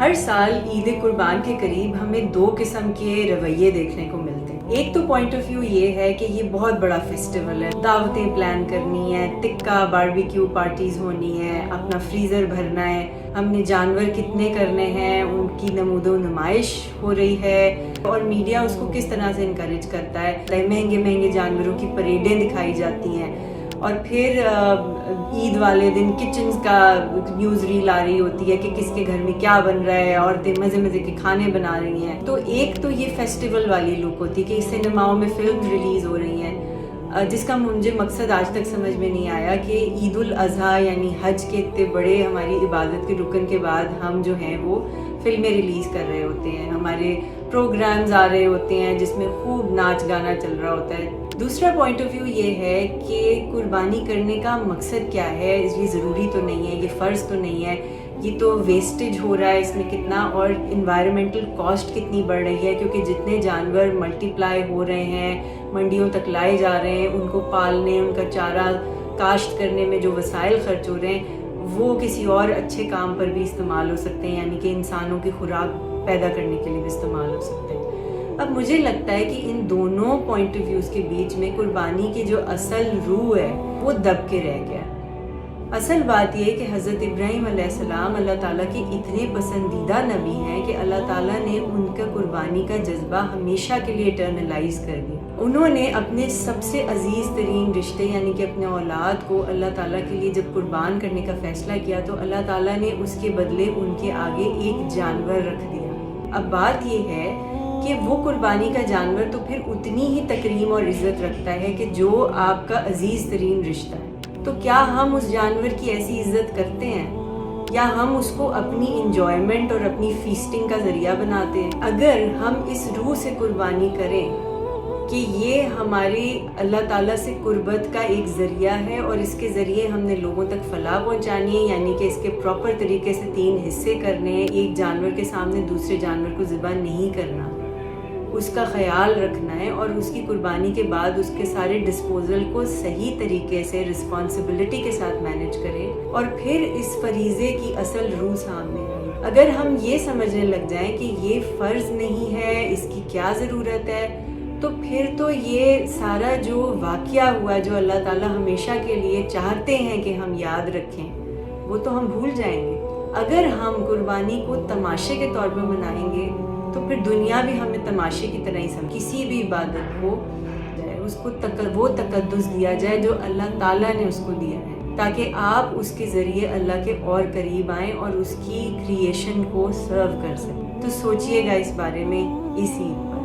ہر سال عید قربان کے قریب ہمیں دو قسم کے رویے دیکھنے کو ملتے ہیں. ایک تو پوائنٹ آف ویو یہ ہے کہ یہ بہت بڑا فیسٹیول ہے, دعوتیں پلان کرنی ہے, ٹکا باربیکیو پارٹیز ہونی ہے, اپنا فریزر بھرنا ہے, ہم نے جانور کتنے کرنے ہیں ان کی نمود و نمائش ہو رہی ہے, اور میڈیا اس کو کس طرح سے انکریج کرتا ہے. مہنگے مہنگے جانوروں کی پریڈیں دکھائی جاتی ہیں, اور پھر عید والے دن کچنز کا نیوز ریل آ رہی ہوتی ہے کہ کس کے گھر میں کیا بن رہا ہے, عورتیں مزے مزے کے کھانے بنا رہی ہیں. تو ایک تو یہ فیسٹیول والی لک ہوتی ہے کہ سینماؤں میں فلم ریلیز ہو رہی ہیں, جس کا مجھے مقصد آج تک سمجھ میں نہیں آیا کہ عید الاضحیٰ یعنی حج کے اتنے بڑے ہماری عبادت کے رکن کے بعد ہم جو ہیں وہ فلمیں ریلیز کر رہے ہوتے ہیں, ہمارے پروگرامز آ رہے ہوتے ہیں جس میں خوب ناچ گانا چل رہا ہوتا ہے. دوسرا پوائنٹ آف ویو یہ ہے کہ قربانی کرنے کا مقصد کیا ہے, یہ ضروری تو نہیں ہے, یہ فرض تو نہیں ہے, یہ تو ویسٹیج ہو رہا ہے اس میں کتنا, اور انوائرمنٹل کاسٹ کتنی بڑھ رہی ہے کیونکہ جتنے جانور ملٹی پلائی ہو رہے ہیں, منڈیوں تک لائے جا رہے ہیں, ان کو پالنے, ان کا چارہ کاشت کرنے میں جو وسائل خرچ ہو رہے ہیں وہ کسی اور اچھے کام پر بھی استعمال ہو سکتے ہیں, یعنی کہ انسانوں کی خوراک پیدا کرنے کے لیے بھی استعمال ہو سکتے ہیں. اب مجھے لگتا ہے کہ ان دونوں پوائنٹ آف ویوز کے بیچ میں قربانی کی جو اصل روح ہے وہ دب کے رہ گیا. اصل بات یہ ہے کہ حضرت ابراہیم علیہ السلام اللہ تعالیٰ کے اتنے پسندیدہ نبی ہیں کہ اللہ تعالیٰ نے ان کا قربانی کا جذبہ ہمیشہ کے لیے اٹرنلائز کر دیا. انہوں نے اپنے سب سے عزیز ترین رشتے یعنی کہ اپنے اولاد کو اللہ تعالیٰ کے لیے جب قربان کرنے کا فیصلہ کیا تو اللہ تعالیٰ نے اس کے بدلے ان کے آگے ایک جانور رکھ دیا. اب بات یہ ہے کہ وہ قربانی کا جانور تو پھر اتنی ہی تکریم اور عزت رکھتا ہے کہ جو آپ کا عزیز ترین رشتہ ہے. تو کیا ہم اس جانور کی ایسی عزت کرتے ہیں, یا ہم اس کو اپنی انجوائمنٹ اور اپنی فیسٹنگ کا ذریعہ بناتے ہیں؟ اگر ہم اس روح سے قربانی کریں کہ یہ ہماری اللہ تعالیٰ سے قربت کا ایک ذریعہ ہے اور اس کے ذریعے ہم نے لوگوں تک فلاح پہنچانی ہے, یعنی کہ اس کے پراپر طریقے سے 3 حصے کرنے ہیں, ایک جانور کے سامنے دوسرے جانور کو ذبح نہیں کرنا, اس کا خیال رکھنا ہے, اور اس کی قربانی کے بعد اس کے سارے ڈسپوزل کو صحیح طریقے سے رسپانسبلٹی کے ساتھ مینیج کریں, اور پھر اس فریضے کی اصل روح سامنے آئے. اگر ہم یہ سمجھنے لگ جائیں کہ یہ فرض نہیں ہے, اس کی کیا ضرورت ہے, تو پھر تو یہ سارا جو واقعہ ہوا جو اللہ تعالیٰ ہمیشہ کے لیے چاہتے ہیں کہ ہم یاد رکھیں وہ تو ہم بھول جائیں گے. اگر ہم قربانی کو تماشے کے طور پر منائیں گے تو پھر دنیا بھی ہمیں تماشے کی طرح ہی سمجھے. کسی بھی عبادت کو اس کو وہ تقدس دیا جائے جو اللہ تعالیٰ نے اس کو دیا ہے, تاکہ آپ اس کے ذریعے اللہ کے اور قریب آئیں اور اس کی کریشن کو سرو کر سکیں. تو سوچئے گا اس بارے میں اس عید پر.